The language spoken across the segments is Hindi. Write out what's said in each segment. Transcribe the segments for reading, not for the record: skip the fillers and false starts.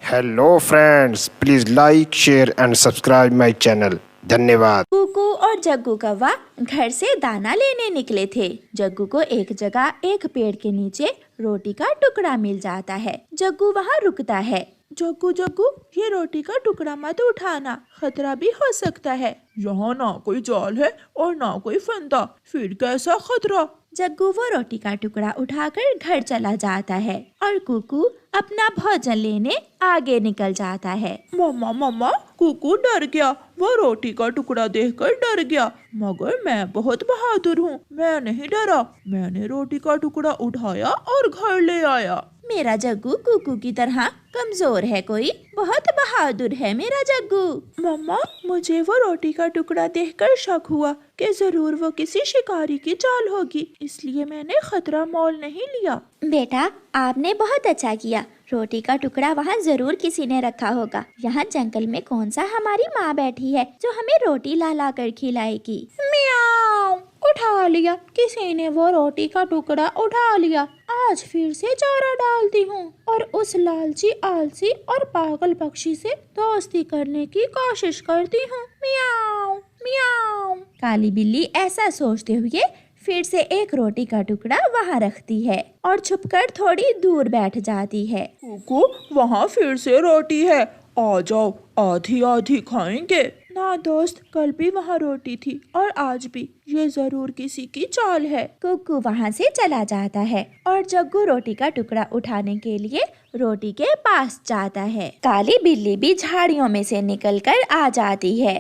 Hello friends, please like share and subscribe my channel. धन्यवाद। कुकू और जग्गू कौवा घर से दाना लेने निकले थे। जग्गू को एक जगह एक पेड़ के नीचे रोटी का टुकड़ा मिल जाता है। जग्गू वहाँ रुकता है। जग्गू जग्गू, ये रोटी का टुकड़ा मत उठाना, खतरा भी हो सकता है। यहाँ ना कोई जाल है और ना कोई फंदा, फिर कैसा खतरा। जग्गू वो रोटी का टुकड़ा उठाकर घर चला जाता है और कुकू अपना भोजन लेने आगे निकल जाता है। मम्मा मम्मा, कुकू डर गया, वो रोटी का टुकड़ा देखकर डर गया। मगर मैं बहुत बहादुर हूँ, मैं नहीं डरा। मैंने रोटी का टुकड़ा उठाया और घर ले आया। मेरा जग्गू कुकू की तरह कमजोर है, कोई बहुत बहादुर है मेरा जग्गू। मम्मा, मुझे वो रोटी का टुकड़ा देखकर शक हुआ कि जरूर वो किसी शिकारी की चाल होगी, इसलिए मैंने खतरा मोल नहीं लिया। बेटा, आपने बहुत अच्छा किया। रोटी का टुकड़ा वहाँ जरूर किसी ने रखा होगा। यहाँ जंगल में कौन सा हमारी माँ बैठी है जो हमें रोटी ला ला कर खिलाएगी। मियाओ, उठा लिया, किसी ने वो रोटी का टुकड़ा उठा लिया। आज फिर से चारा डालती हूँ और उस लालची, आलसी और पागल पक्षी से दोस्ती करने की कोशिश करती हूँ। मियाओ मियाओ। काली बिल्ली ऐसा सोचते हुए फिर से एक रोटी का टुकड़ा वहाँ रखती है और छुपकर थोड़ी दूर बैठ जाती है। कुकू, वहाँ फिर से रोटी है, आ जाओ, आधी आधी खाएंगे। ना दोस्त, कल भी वहाँ रोटी थी और आज भी, ये जरूर किसी की चाल है। कुकू वहाँ से चला जाता है और जग्गू रोटी का टुकड़ा उठाने के लिए रोटी के पास जाता है। काली बिल्ली भी झाड़ियों में से निकलकर आ जाती है।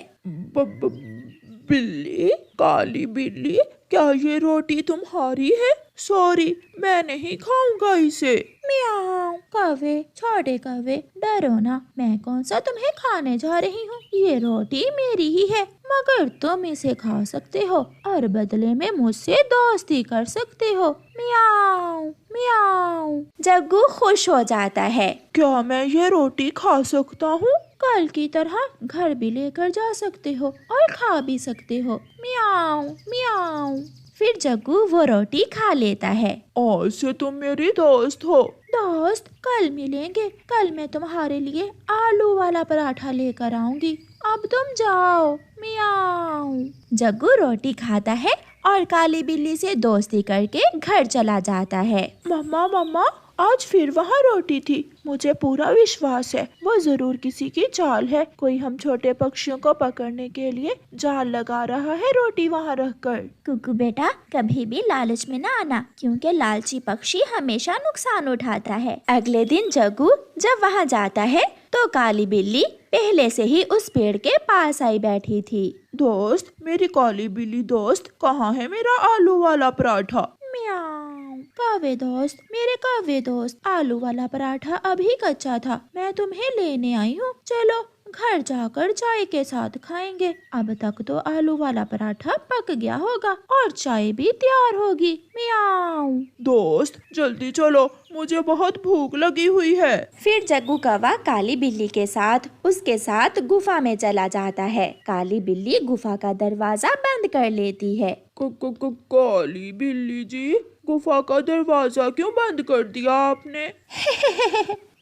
बिल्ली, काली बिल्ली, क्या ये रोटी तुम्हारी है? सॉरी, मैं नहीं खाऊंगा इसे। मियाओ। कौवे, छोटे कौवे, डरो ना, मैं कौन सा तुम्हें खाने जा रही हूँ। ये रोटी मेरी ही है, मगर तुम इसे खा सकते हो और बदले में मुझसे दोस्ती कर सकते हो। मियाओ मियाओ। जग्गू खुश हो जाता है। क्या मैं ये रोटी खा सकता हूँ? कल की तरह घर भी लेकर जा सकते हो और खा भी सकते हो। मियाओ मियाओ। फिर जग्गू वो रोटी खा लेता है। आज से तुम मेरी दोस्त हो। दोस्त, कल मिलेंगे। कल मैं तुम्हारे लिए आलू वाला पराठा लेकर आऊंगी। अब तुम जाओ। मियाओ। जग्गू रोटी खाता है और काली बिल्ली से दोस्ती करके घर चला जाता है। मम्मा मम्मा, आज फिर वहाँ रोटी थी। मुझे पूरा विश्वास है वो जरूर किसी की चाल है। कोई हम छोटे पक्षियों को पकड़ने के लिए जाल लगा रहा है रोटी वहाँ रखकर। कुकू बेटा, कभी भी लालच में ना आना, क्योंकि लालची पक्षी हमेशा नुकसान उठाता है। अगले दिन जग्गू जब वहाँ जाता है तो काली बिल्ली पहले से ही उस पेड़ के पास आई बैठी थी। दोस्त, मेरी काली बिल्ली दोस्त, कहाँ है मेरा आलू वाला पराठा? मियाओ। कौवे दोस्त, मेरे कौवे दोस्त, आलू वाला पराठा अभी कच्चा था, मैं तुम्हें लेने आई हूँ। चलो घर जाकर चाय के साथ खाएंगे। अब तक तो आलू वाला पराठा पक गया होगा और चाय भी तैयार होगी। मियाओ। दोस्त, जल्दी चलो, मुझे बहुत भूख लगी हुई है। फिर जग्गू कौवा काली बिल्ली के साथ उसके साथ गुफा में चला जाता है। काली बिल्ली गुफा का दरवाजा बंद कर लेती है। काली बिल्ली जी, गुफा का दरवाजा क्यों बंद कर दिया आपने?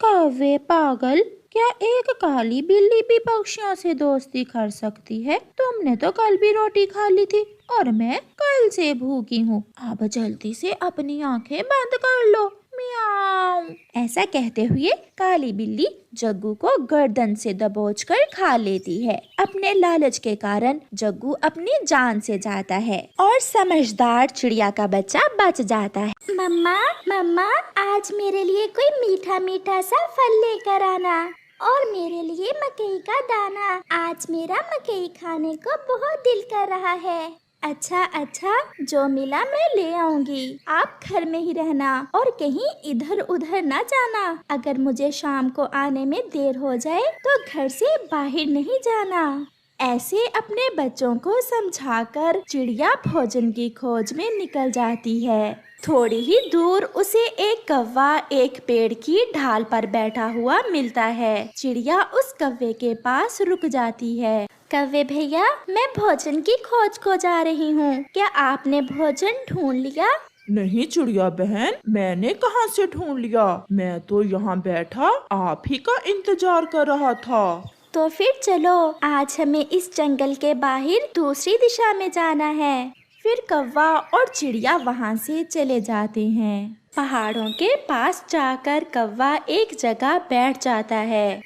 कौवे पागल, क्या एक काली बिल्ली भी पक्षियों से दोस्ती कर सकती है? तुमने तो कल भी रोटी खा ली थी और मैं कल से भूखी हूँ। अब जल्दी से अपनी आंखें बंद कर लो। मियाओ। ऐसा कहते हुए काली बिल्ली जग्गू को गर्दन से दबोचकर खा लेती है। अपने लालच के कारण जग्गू अपनी जान से जाता है और समझदार चिड़िया का बच्चा बच जाता है। मम्मा मम्मा, आज मेरे लिए कोई मीठा मीठा सा फल लेकर आना और मेरे लिए मकई का दाना। आज मेरा मकई खाने को बहुत दिल कर रहा है। अच्छा अच्छा, जो मिला मैं ले आऊंगी। आप घर में ही रहना और कहीं इधर उधर ना जाना। अगर मुझे शाम को आने में देर हो जाए तो घर से बाहर नहीं जाना। ऐसे अपने बच्चों को समझाकर चिड़िया भोजन की खोज में निकल जाती है। थोड़ी ही दूर उसे एक कौवा एक पेड़ की ढाल पर बैठा हुआ मिलता है। चिड़िया उस कौवे के पास रुक जाती है। कौवे भैया, मैं भोजन की खोज को जा रही हूँ, क्या आपने भोजन ढूंढ लिया? नहीं चिड़िया बहन, मैंने कहाँ से ढूंढ लिया, मैं तो यहाँ बैठा आप ही का इंतजार कर रहा था। तो फिर चलो, आज हमें इस जंगल के बाहर दूसरी दिशा में जाना है। फिर कौवा और चिड़िया वहाँ से चले जाते हैं। पहाड़ों के पास जाकर कौवा एक जगह बैठ जाता है।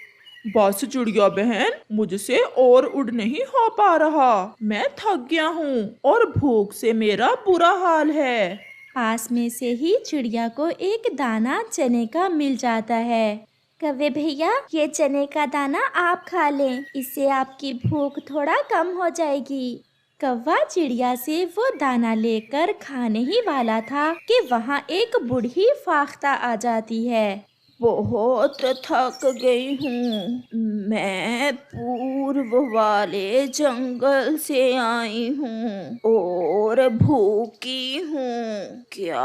बस चिड़िया बहन, मुझसे और उड़ नहीं हो पा रहा, मैं थक गया हूँ और भूख से मेरा बुरा हाल है। पास में से ही चिड़िया को एक दाना चने का मिल जाता है। कौवे भैया, ये चने का दाना आप खा लें, इससे आपकी भूख थोड़ा कम हो जाएगी। कौवा चिड़िया से वो दाना लेकर खाने ही वाला था कि वहाँ एक बूढ़ी फाख्ता आ जाती है। बहुत थक गई हूँ, मैं पूर्व वाले जंगल से आई हूँ और भूखी हूँ। क्या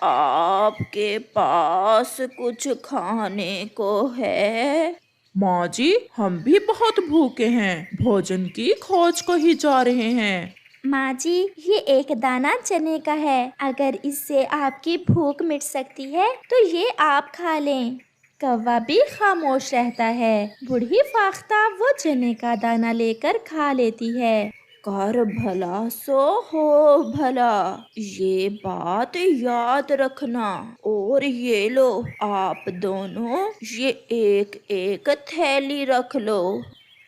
आपके पास कुछ खाने को है? माँ जी, हम भी बहुत भूखे हैं, भोजन की खोज को ही जा रहे हैं। माँ जी, ये एक दाना चने का है, अगर इससे आपकी भूख मिट सकती है तो ये आप खा लें। कौवा भी खामोश रहता है। बूढ़ी फाख्ता वो चने का दाना लेकर खा लेती है। कर भला सो हो भला, ये बात याद रखना। और ये लो, आप दोनों ये एक एक थैली रख लो।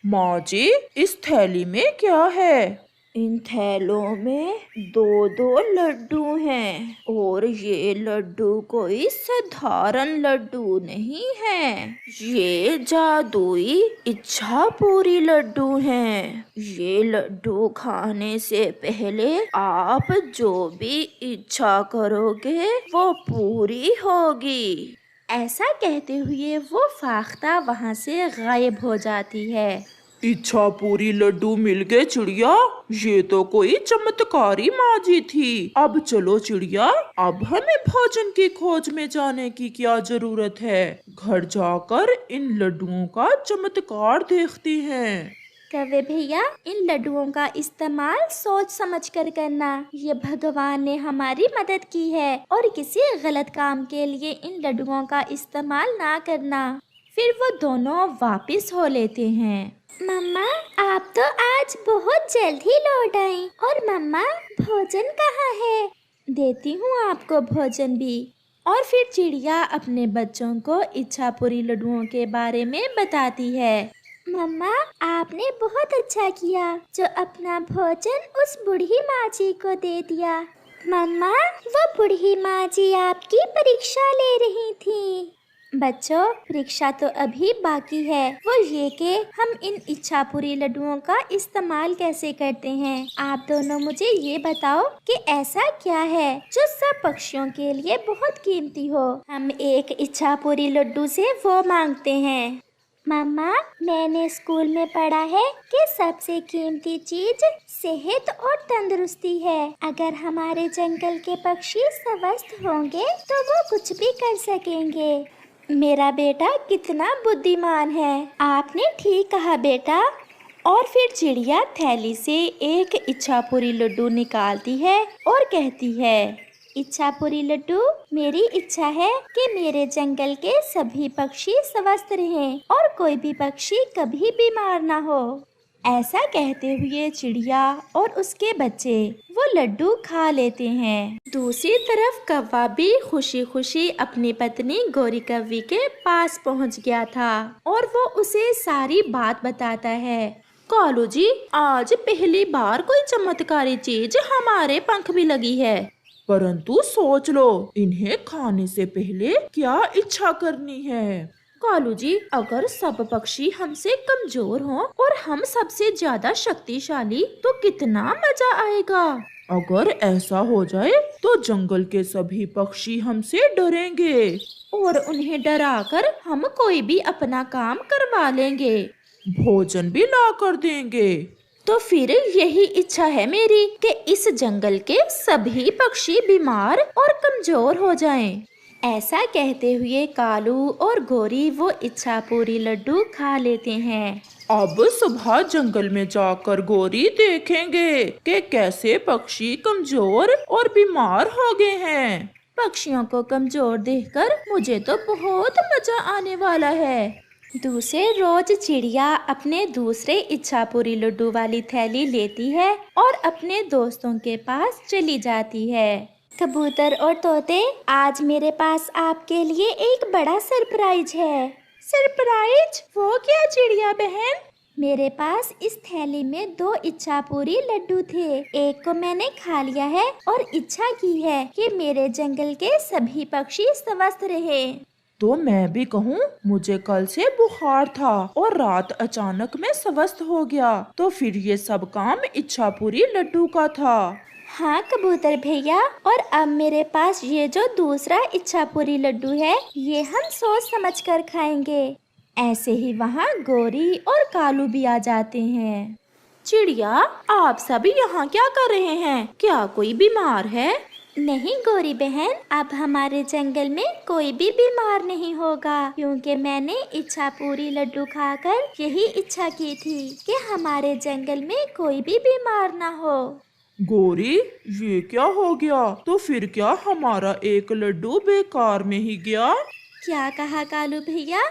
माँ जी, इस थैली में क्या है? इन थैलों में दो दो लड्डू हैं और ये लड्डू कोई साधारण लड्डू नहीं है, ये जादुई इच्छा पूरी लड्डू हैं। ये लड्डू खाने से पहले आप जो भी इच्छा करोगे वो पूरी होगी। ऐसा कहते हुए वो फाख्ता वहाँ से गायब हो जाती है। इच्छा पूरी लड्डू मिल गए चिड़िया, ये तो कोई चमत्कारी माँ जी थी। अब चलो चिड़िया, अब हमें भोजन की खोज में जाने की क्या जरूरत है, घर जाकर इन लड्डुओं का चमत्कार देखते हैं। कौवे भैया, इन लड्डुओं का इस्तेमाल सोच समझ कर करना, ये भगवान ने हमारी मदद की है और किसी गलत काम के लिए इन लड्डुओं का इस्तेमाल ना करना। फिर वो दोनों वापस हो लेते हैं। मम्मा, आप तो आज बहुत जल्द ही लौट आई। और मम्मा, भोजन कहाँ है? देती हूँ आपको भोजन भी। और फिर चिड़िया अपने बच्चों को इच्छापुरी लड्डुओं के बारे में बताती है। मम्मा, आपने बहुत अच्छा किया जो अपना भोजन उस बूढ़ी माँ जी को दे दिया। मम्मा, वो बूढ़ी माँ जी आपकी परीक्षा ले रही थी। बच्चों, परीक्षा तो अभी बाकी है, वो ये कि हम इन इच्छापुरी लड्डुओं का इस्तेमाल कैसे करते हैं। आप दोनों मुझे ये बताओ कि ऐसा क्या है जो सब पक्षियों के लिए बहुत कीमती हो, हम एक इच्छापुरी लड्डू से वो मांगते हैं। मम्मा, मैंने स्कूल में पढ़ा है कि सबसे कीमती चीज सेहत और तंदुरुस्ती है। अगर हमारे जंगल के पक्षी स्वस्थ होंगे तो वो कुछ भी कर सकेंगे। मेरा बेटा कितना बुद्धिमान है। आपने ठीक कहा बेटा। और फिर चिड़िया थैली से एक इच्छापुरी लड्डू निकालती है और कहती है, इच्छापुरी लड्डू, मेरी इच्छा है कि मेरे जंगल के सभी पक्षी स्वस्थ रहें और कोई भी पक्षी कभी बीमार ना हो। ऐसा कहते हुए चिड़िया और उसके बच्चे वो लड्डू खा लेते हैं। दूसरी तरफ कौवा भी खुशी खुशी अपनी पत्नी गोरी कौवी के पास पहुंच गया था और वो उसे सारी बात बताता है। कालू जी, आज पहली बार कोई चमत्कारी चीज हमारे पंख भी लगी है। परंतु सोच लो, इन्हें खाने से पहले क्या इच्छा करनी है। कालू जी, अगर सब पक्षी हमसे कमजोर हों और हम सबसे ज्यादा शक्तिशाली तो कितना मजा आएगा। अगर ऐसा हो जाए तो जंगल के सभी पक्षी हमसे डरेंगे और उन्हें डराकर हम कोई भी अपना काम करवा लेंगे, भोजन भी ला कर देंगे। तो फिर यही इच्छा है मेरी कि इस जंगल के सभी पक्षी बीमार और कमजोर हो जाएं। ऐसा कहते हुए कालू और गोरी वो इच्छा पूरी लड्डू खा लेते हैं। अब सुबह जंगल में जाकर गोरी देखेंगे कि कैसे पक्षी कमजोर और बीमार हो गए हैं। पक्षियों को कमजोर देखकर मुझे तो बहुत मजा आने वाला है। दूसरे रोज चिड़िया अपने दूसरे इच्छा पूरी लड्डू वाली थैली लेती है और अपने दोस्तों के पास चली जाती है। कबूतर और तोते, आज मेरे पास आपके लिए एक बड़ा सरप्राइज है। सरप्राइज? वो क्या चिड़िया बहन? मेरे पास इस थैली में 2 इच्छा पूरी लड्डू थे। एक को मैंने खा लिया है और इच्छा की है कि मेरे जंगल के सभी पक्षी स्वस्थ रहे। तो मैं भी कहूँ, मुझे कल से बुखार था और रात अचानक में स्वस्थ हो गया, तो फिर ये सब काम इच्छा पूरी लड्डू का था। हाँ कबूतर भैया, और अब मेरे पास ये जो दूसरा इच्छा पूरी लड्डू है, ये हम सोच समझ कर खाएंगे। ऐसे ही वहाँ गोरी और कालू भी आ जाते हैं। चिड़िया, आप सभी यहाँ क्या कर रहे हैं? क्या कोई बीमार है? नहीं गोरी बहन, अब हमारे जंगल में कोई भी बीमार नहीं होगा, क्योंकि मैंने इच्छा पूरी लड्डू खाकर यही इच्छा की थी कि हमारे जंगल में कोई भी बीमार ना हो। गोरी, ये क्या हो गया? तो फिर क्या हमारा एक लड्डू बेकार में ही गया? क्या कहा कालू भैया?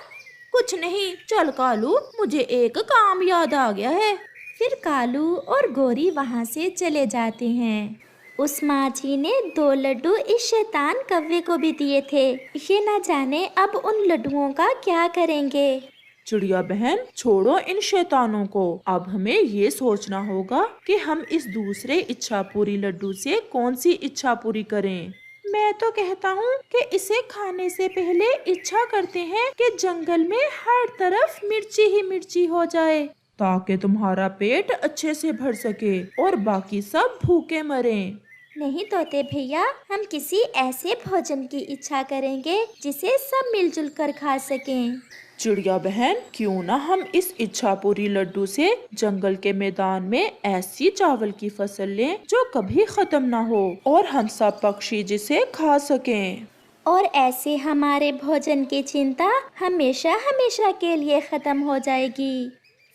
कुछ नहीं, चल कालू, मुझे एक काम याद आ गया है। फिर कालू और गोरी वहाँ से चले जाते हैं। उस माझी ने 2 लड्डू इस शैतान कव्वे को भी दिए थे। ये न जाने अब उन लड्डुओं का क्या करेंगे। चिड़िया बहन, छोड़ो इन शैतानों को। अब हमें ये सोचना होगा कि हम इस दूसरे इच्छा पूरी लड्डू से कौन सी इच्छा पूरी करें। मैं तो कहता हूँ कि इसे खाने से पहले इच्छा करते हैं कि जंगल में हर तरफ मिर्ची ही मिर्ची हो जाए, ताकि तुम्हारा पेट अच्छे से भर सके और बाकी सब भूखे मरें। नहीं तोते भैया, हम किसी ऐसे भोजन की इच्छा करेंगे जिसे सब मिलजुल कर खा सकें। चिड़िया बहन, क्यों ना हम इस इच्छा पूरी लड्डू से जंगल के मैदान में ऐसी चावल की फसल लें जो कभी खत्म ना हो और हम सब पक्षी जिसे खा सकें। और ऐसे हमारे भोजन की चिंता हमेशा हमेशा के लिए खत्म हो जाएगी।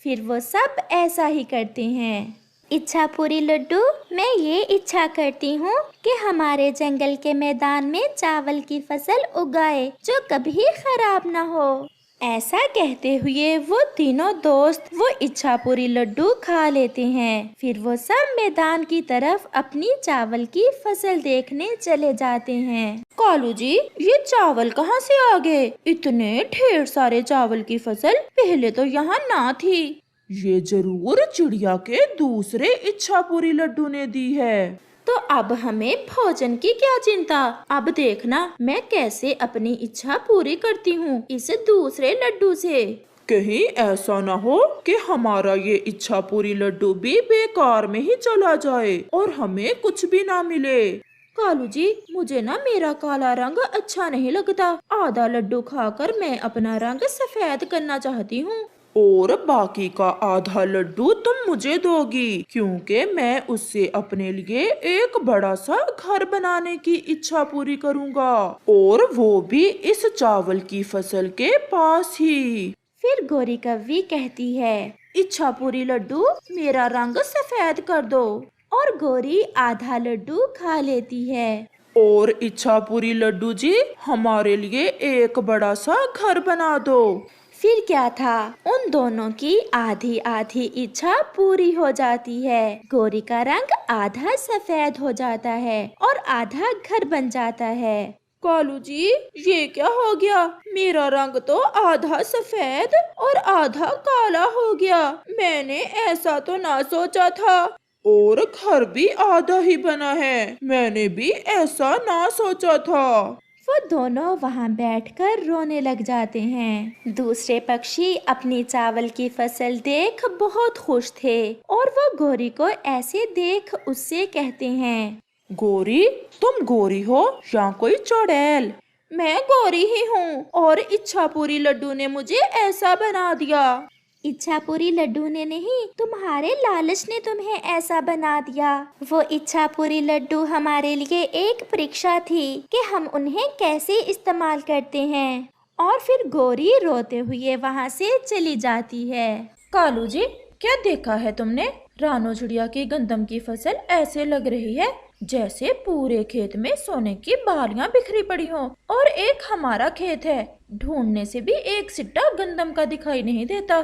फिर वो सब ऐसा ही करते हैं। इच्छा पूरी लड्डू, मैं ये इच्छा करती हूँ कि हमारे जंगल के मैदान में चावल की फसल उगाए जो कभी खराब ना हो। ऐसा कहते हुए वो तीनों दोस्त वो इच्छा पूरी लड्डू खा लेते हैं। फिर वो सब मैदान की तरफ अपनी चावल की फसल देखने चले जाते हैं। कालू जी, ये चावल कहाँ से आ गए? इतने ढेर सारे चावल की फसल पहले तो यहाँ ना थी। ये जरूर चिड़िया के दूसरे इच्छा पूरी लड्डू ने दी है। तो अब हमें भोजन की क्या चिंता? अब देखना मैं कैसे अपनी इच्छा पूरी करती हूँ इस दूसरे लड्डू से। कहीं ऐसा न हो कि हमारा ये इच्छा पूरी लड्डू भी बेकार में ही चला जाए और हमें कुछ भी ना मिले। कालू जी, मुझे ना मेरा काला रंग अच्छा नहीं लगता। आधा लड्डू खाकर मैं अपना रंग सफेद करना चाहती हूँ। और बाकी का आधा लड्डू तुम मुझे दोगी, क्योंकि मैं उससे अपने लिए एक बड़ा सा घर बनाने की इच्छा पूरी करूँगा, और वो भी इस चावल की फसल के पास ही। फिर गोरी कव्वी कहती है, इच्छा पूरी लड्डू, मेरा रंग सफेद कर दो। और गोरी आधा लड्डू खा लेती है। और इच्छा पूरी लड्डू जी, हमारे लिए एक बड़ा सा घर बना दो। फिर क्या था, उन दोनों की आधी आधी इच्छा पूरी हो जाती है। गोरी का रंग आधा सफेद हो जाता है और आधा घर बन जाता है। कालू जी, ये क्या हो गया? मेरा रंग तो आधा सफेद और आधा काला हो गया। मैंने ऐसा तो ना सोचा था। और घर भी आधा ही बना है, मैंने भी ऐसा ना सोचा था। वो दोनों वहाँ बैठकर रोने लग जाते हैं। दूसरे पक्षी अपनी चावल की फसल देख बहुत खुश थे और वो गोरी को ऐसे देख उससे कहते हैं, गोरी, तुम गोरी हो या कोई चुड़ैल? मैं गोरी ही हूँ और इच्छा पूरी लड्डू ने मुझे ऐसा बना दिया। इच्छापुरी लड्डू ने नहीं, तुम्हारे लालच ने तुम्हें ऐसा बना दिया। वो इच्छापुरी लड्डू हमारे लिए एक परीक्षा थी कि हम उन्हें कैसे इस्तेमाल करते हैं। और फिर गौरी रोते हुए वहाँ से चली जाती है। कालू जी, क्या देखा है तुमने? रानो चिड़िया की गंदम की फसल ऐसे लग रही है जैसे पूरे खेत में सोने की बालियां बिखरी पड़ी हों, और एक हमारा खेत है, ढूंढने से भी एक सिट्टा गंदम का दिखाई नहीं देता।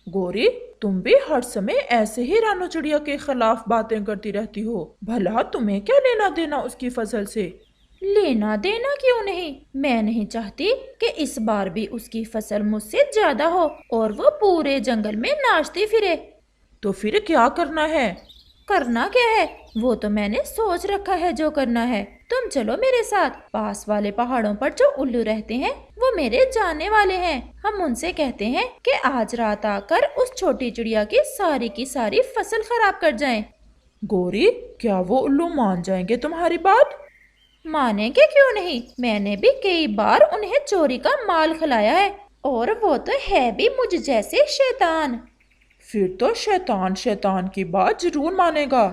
गौरी, तुम भी हर समय ऐसे ही रानो चिड़िया के खिलाफ बातें करती रहती हो। भला तुम्हें क्या लेना देना उसकी फसल से? लेना देना क्यों नहीं, मैं नहीं चाहती कि इस बार भी उसकी फसल मुझसे ज्यादा हो और वो पूरे जंगल में नाचती फिरे। तो फिर क्या करना है? करना क्या है, वो तो मैंने सोच रखा है जो करना है। तुम चलो मेरे साथ। पास वाले पहाड़ों पर जो उल्लू रहते हैं वो मेरे जानने वाले हैं। हम उनसे कहते हैं कि आज रात आकर उस छोटी चिड़िया की सारी फसल खराब कर जाएं। गौरी, क्या वो उल्लू मान जाएंगे तुम्हारी बात? मानेंगे क्यों नहीं, मैंने भी कई बार उन्हें चोरी का माल खिलाया है, और वो तो है भी मुझ जैसे शैतान। फिर तो शैतान शैतान की बात जरूर मानेगा।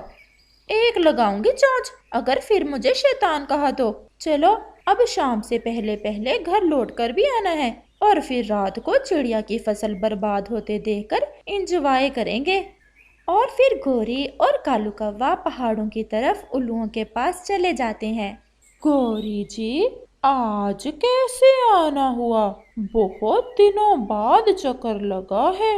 एक लगाऊंगी चोंच अगर फिर मुझे शैतान कहा तो। चलो, अब शाम से पहले पहले घर लौट कर भी आना है, और फिर रात को चिड़िया की फसल बर्बाद होते देखकर एंजॉय करेंगे। और फिर गौरी और कालू कौवा पहाड़ों की तरफ उल्लुओं के पास चले जाते हैं। गौरी जी, आज कैसे आना हुआ? बहुत दिनों बाद चक्कर लगा है।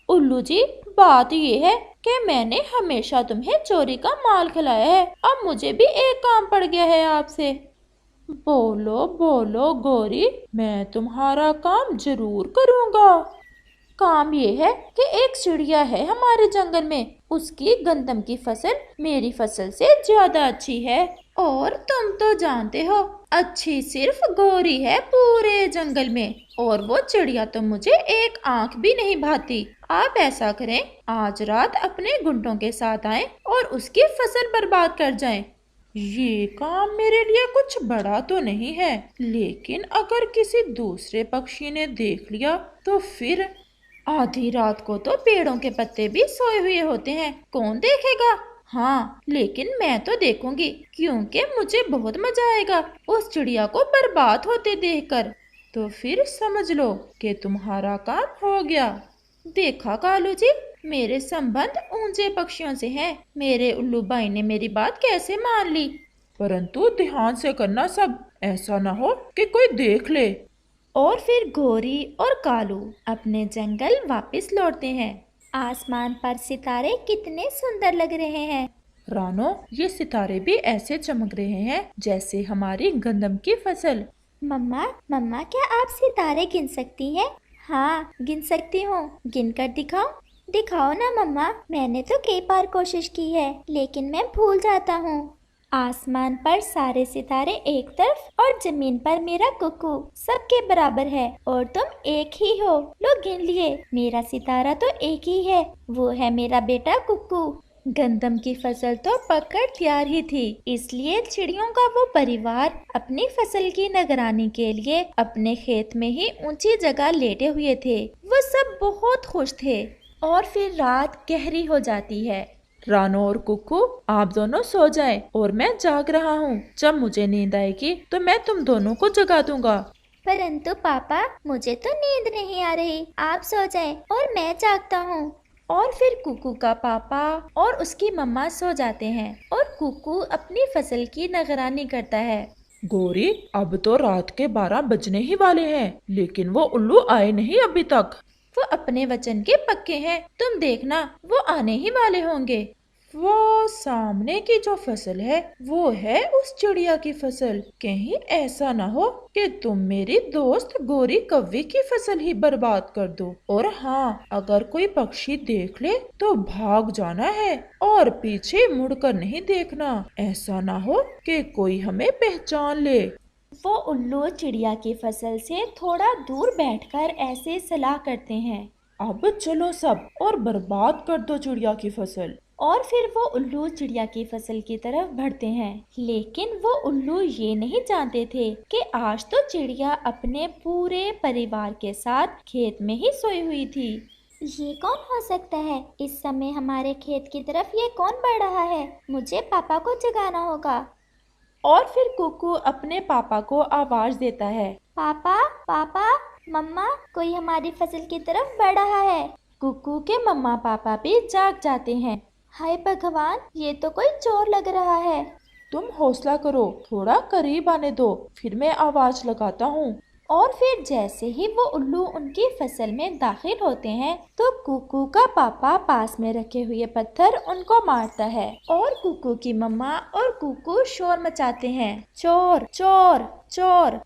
उल्लू जी, बात ये है कि मैंने हमेशा तुम्हें चोरी का माल खिलाया है, अब मुझे भी एक काम पड़ गया है आपसे। बोलो बोलो गौरी, मैं तुम्हारा काम जरूर करूँगा। काम ये है कि एक चिड़िया है हमारे जंगल में, उसकी गंदम की फसल मेरी फसल से ज्यादा अच्छी है, और तुम तो जानते हो अच्छी सिर्फ गौरी है पूरे जंगल में, और वो चिड़िया तो मुझे एक आंख भी नहीं भाती। आप ऐसा करें, आज रात अपने गुंडों के साथ आएं और उसकी फसल बर्बाद कर जाएं। ये काम मेरे लिए कुछ बड़ा तो नहीं है, लेकिन अगर किसी दूसरे पक्षी ने देख लिया तो फिर? आधी रात को तो पेड़ों के पत्ते भी सोए हुए होते हैं, कौन देखेगा? हाँ, लेकिन मैं तो देखूंगी, क्योंकि मुझे बहुत मजा आएगा उस चिड़िया को बर्बाद होते देखकर। तो फिर समझ लो कि तुम्हारा काम हो गया। देखा कालू जी, मेरे संबंध ऊंचे पक्षियों से हैं। मेरे उल्लू भाई ने मेरी बात कैसे मान ली। परंतु ध्यान से करना सब, ऐसा ना हो कि कोई देख ले। और फिर गौरी और कालू अपने जंगल वापस लौटते हैं। आसमान पर सितारे कितने सुंदर लग रहे हैं। रानो, ये सितारे भी ऐसे चमक रहे हैं जैसे हमारी गंदम की फसल। मम्मा, मम्मा, क्या आप सितारे गिन सकती हैं? हाँ, गिन सकती हूँ। गिन कर दिखाओ। दिखाओ ना मम्मा, मैंने तो कई बार कोशिश की है, लेकिन मैं भूल जाता हूँ। आसमान पर सारे सितारे एक तरफ और जमीन पर मेरा कुकू सबके बराबर है, और तुम एक ही हो। लो, गिन लिए। मेरा सितारा तो एक ही है, वो है मेरा बेटा कुकू। गंदम की फसल तो पककर तैयार ही थी, इसलिए चिड़ियों का वो परिवार अपनी फसल की निगरानी के लिए अपने खेत में ही ऊंची जगह लेटे हुए थे। वो सब बहुत खुश थे। और फिर रात गहरी हो जाती है। रानो और कुकू, आप दोनों सो जाएं और मैं जाग रहा हूँ। जब मुझे नींद आएगी तो मैं तुम दोनों को जगा दूंगा। परंतु पापा, मुझे तो नींद नहीं आ रही, आप सो जाएं और मैं जागता हूँ। और फिर कुकू का पापा और उसकी मम्मा सो जाते हैं, और कुकू अपनी फसल की निगरानी करता है। गौरी, अब तो रात के 12 बजने ही वाले हैं, लेकिन वो उल्लू आए नहीं अभी तक। वो अपने वचन के पक्के हैं, तुम देखना वो आने ही वाले होंगे। वो सामने की जो फसल है वो है उस चिड़िया की फसल। कहीं ऐसा ना हो कि तुम मेरी दोस्त गोरी कौवे की फसल ही बर्बाद कर दो। और हाँ, अगर कोई पक्षी देख ले तो भाग जाना है और पीछे मुड़कर नहीं देखना। ऐसा ना हो कि कोई हमें पहचान ले। वो उल्लू चिड़िया की फसल से थोड़ा दूर बैठकर ऐसे सलाह करते हैं। अब चलो सब और बर्बाद कर दो चिड़िया की फसल। और फिर वो उल्लू चिड़िया की फसल की तरफ बढ़ते हैं, लेकिन वो उल्लू ये नहीं जानते थे कि आज तो चिड़िया अपने पूरे परिवार के साथ खेत में ही सोई हुई थी। ये कौन हो सकता है? इस समय हमारे खेत की तरफ ये कौन बढ़ रहा है? मुझे पापा को जगाना होगा। और फिर कुकू अपने पापा को आवाज देता है। पापा, पापा, मम्मा, कोई हमारी फसल की तरफ बढ़ रहा है। कुकू के मम्मा पापा भी जाग जाते हैं। हाय भगवान, ये तो कोई चोर लग रहा है। तुम हौसला करो, थोड़ा करीब आने दो, फिर मैं आवाज लगाता हूँ। और फिर जैसे ही वो उल्लू उनकी फसल में दाखिल होते हैं तो कुकू का पापा पास में रखे हुए पत्थर उनको मारता है और कुकू की मम्मा और कुकू शोर मचाते हैं, चोर चोर चोर।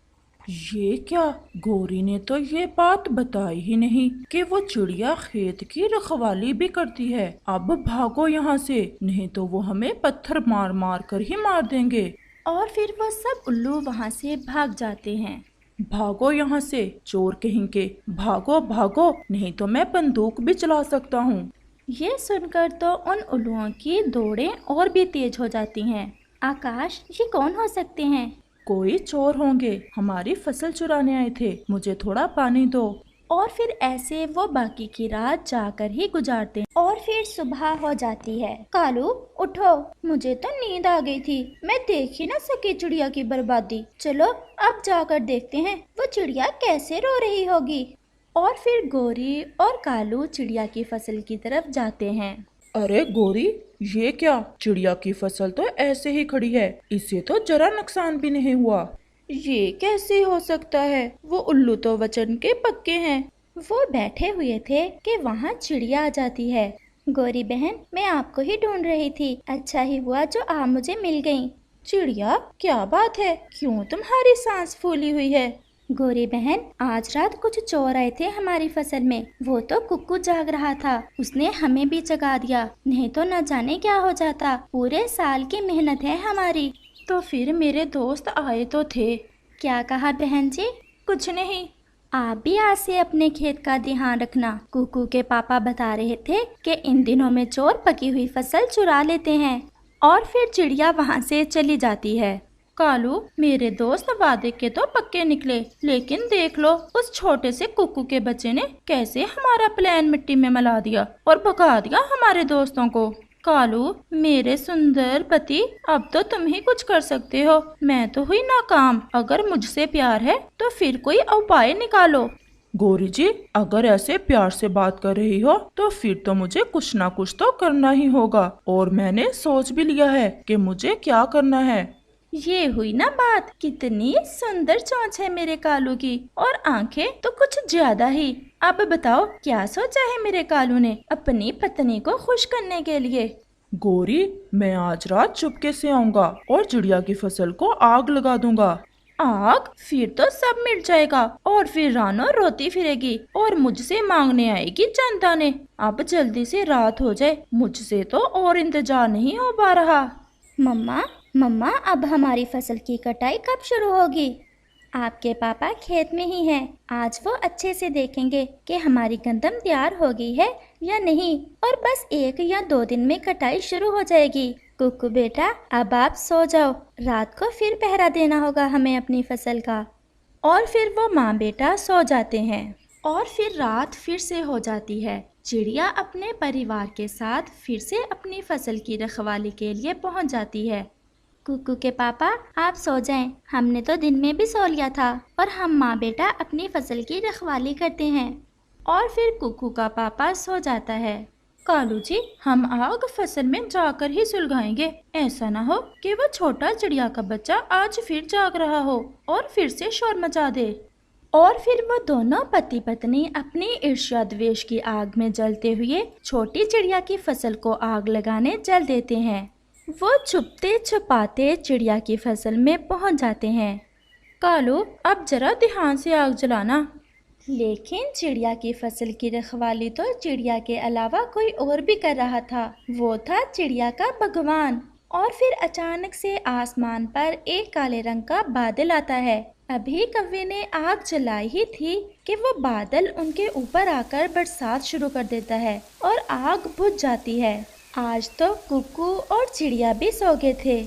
ये क्या, गौरी ने तो ये बात बताई ही नहीं कि वो चिड़िया खेत की रखवाली भी करती है। अब भागो यहाँ से, नहीं तो वो हमें पत्थर मार मार कर ही मार देंगे। और फिर वो सब उल्लू वहाँ से भाग जाते हैं। भागो यहाँ से, चोर कहेंगे, भागो भागो, नहीं तो मैं बंदूक भी चला सकता हूँ। ये सुनकर तो उन उल्लुओं की दौड़ें और भी तेज हो जाती हैं। आकाश, ये कौन हो सकते हैं? कोई चोर होंगे, हमारी फसल चुराने आए थे, मुझे थोड़ा पानी दो। और फिर ऐसे वो बाकी की रात जाकर ही गुजारते हैं। और फिर सुबह हो जाती है। कालू, उठो, मुझे तो नींद आ गई थी, मैं देख ही ना सकी चिड़िया की बर्बादी। चलो अब जाकर देखते हैं वो चिड़िया कैसे रो रही होगी। और फिर गौरी और कालू चिड़िया की फसल की तरफ जाते हैं। अरे गौरी, ये क्या, चिड़िया की फसल तो ऐसे ही खड़ी है, इससे तो जरा नुकसान भी नहीं हुआ। ये कैसे हो सकता है? वो उल्लू तो वचन के पक्के हैं। वो बैठे हुए थे कि वहाँ चिड़िया आ जाती है। गौरी बहन, मैं आपको ही ढूंढ रही थी, अच्छा ही हुआ जो आप मुझे मिल गयी। चिड़िया, क्या बात है, क्यों तुम्हारी सांस फूली हुई है? गौरी बहन, आज रात कुछ चोर आए थे हमारी फसल में। वो तो कुक्कू जाग रहा था, उसने हमें भी जगा दिया, नहीं तो न जाने क्या हो जाता। पूरे साल की मेहनत है हमारी। तो फिर मेरे दोस्त आए तो थे। क्या कहा बहन जी? कुछ नहीं। आप भी आज से अपने खेत का ध्यान रखना। कुकू के पापा बता रहे थे कि इन दिनों में चोर पकी हुई फसल चुरा लेते हैं। और फिर चिड़िया वहाँ से चली जाती है। कालू, मेरे दोस्त वादे के तो पक्के निकले, लेकिन देख लो उस छोटे से कुकू के बच्चे ने कैसे हमारा प्लान मिट्टी में मिला दिया और भगा दिया हमारे दोस्तों को। कालू, मेरे सुंदर पति, अब तो तुम ही कुछ कर सकते हो, मैं तो हुई नाकाम। अगर मुझसे प्यार है तो फिर कोई उपाय निकालो। गौरी जी, अगर ऐसे प्यार से बात कर रही हो तो फिर तो मुझे कुछ ना कुछ तो करना ही होगा, और मैंने सोच भी लिया है कि मुझे क्या करना है। ये हुई ना बात, कितनी सुंदर चोंच है मेरे कालू की, और आंखें तो कुछ ज्यादा ही। अब बताओ क्या सोचा है मेरे कालू ने अपनी पत्नी को खुश करने के लिए? गौरी, मैं आज रात चुपके से आऊंगा और चिड़िया की फसल को आग लगा दूंगा। आग? फिर तो सब मिट जाएगा और फिर रानो रोती फिरेगी और मुझसे मांगने आएगी चंद दाने। अब जल्दी से रात हो जाए, मुझसे तो और इंतजार नहीं हो पा रहा। मम्मा, अब हमारी फसल की कटाई कब शुरू होगी? आपके पापा खेत में ही हैं। आज वो अच्छे से देखेंगे कि हमारी गंदम तैयार हो गई है या नहीं, और बस 1 या 2 दिन में कटाई शुरू हो जाएगी। कुकू बेटा, अब आप सो जाओ, रात को फिर पहरा देना होगा हमें अपनी फसल का। और फिर वो माँ बेटा सो जाते हैं। और फिर रात फिर से हो जाती है। चिड़िया अपने परिवार के साथ फिर से अपनी फसल की रखवाली के लिए पहुंच जाती है। कुकू के पापा, आप सो जाएं, हमने तो दिन में भी सो लिया था और हम माँ बेटा अपनी फसल की रखवाली करते हैं। और फिर कुकू का पापा सो जाता है। कालू जी, हम आग फसल में जाकर ही सुलगाएंगे, ऐसा ना हो कि वो छोटा चिड़िया का बच्चा आज फिर जाग रहा हो और फिर से शोर मचा दे। और फिर वो दोनों पति पत्नी अपनी ईर्ष्या द्वेष की आग में जलते हुए छोटी चिड़िया की फसल को आग लगाने चल देते हैं। वो छुपते छुपाते चिड़िया की फसल में पहुंच जाते हैं। कालू, अब जरा ध्यान से आग जलाना। लेकिन चिड़िया की फसल की रखवाली तो चिड़िया के अलावा कोई और भी कर रहा था। वो था चिड़िया का भगवान। और फिर अचानक से आसमान पर एक काले रंग का बादल आता है। अभी कौवे ने आग जलाई ही थी कि वो बादल उनके ऊपर आकर बरसात शुरू कर देता है और आग बुझ जाती है। आज तो कुकू और चिड़िया भी सो गए थे।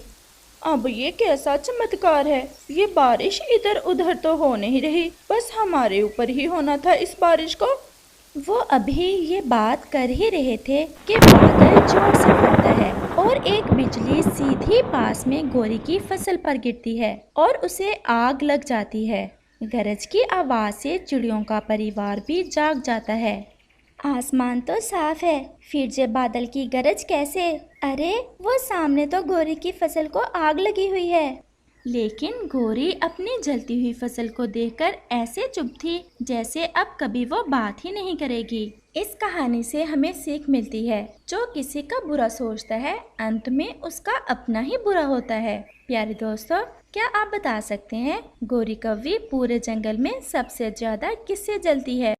अब ये कैसा चमत्कार है, ये बारिश इधर उधर तो हो नहीं रही, बस हमारे ऊपर ही होना था इस बारिश को। वो अभी ये बात कर ही रहे थे कि बादल जोर से फटता है और एक बिजली सीधी पास में गोरी की फसल पर गिरती है और उसे आग लग जाती है। गरज की आवाज से चिड़ियों का परिवार भी जाग जाता है। आसमान तो साफ है, फिर जे बादल की गरज कैसे? अरे वो सामने तो गोरी की फसल को आग लगी हुई है। लेकिन गोरी अपनी जलती हुई फसल को देखकर ऐसे चुप थी जैसे अब कभी वो बात ही नहीं करेगी। इस कहानी से हमें सीख मिलती है, जो किसी का बुरा सोचता है अंत में उसका अपना ही बुरा होता है। प्यारे दोस्तों, क्या आप बता सकते हैं गोरी कौवी पूरे जंगल में सबसे ज्यादा किससे जलती है?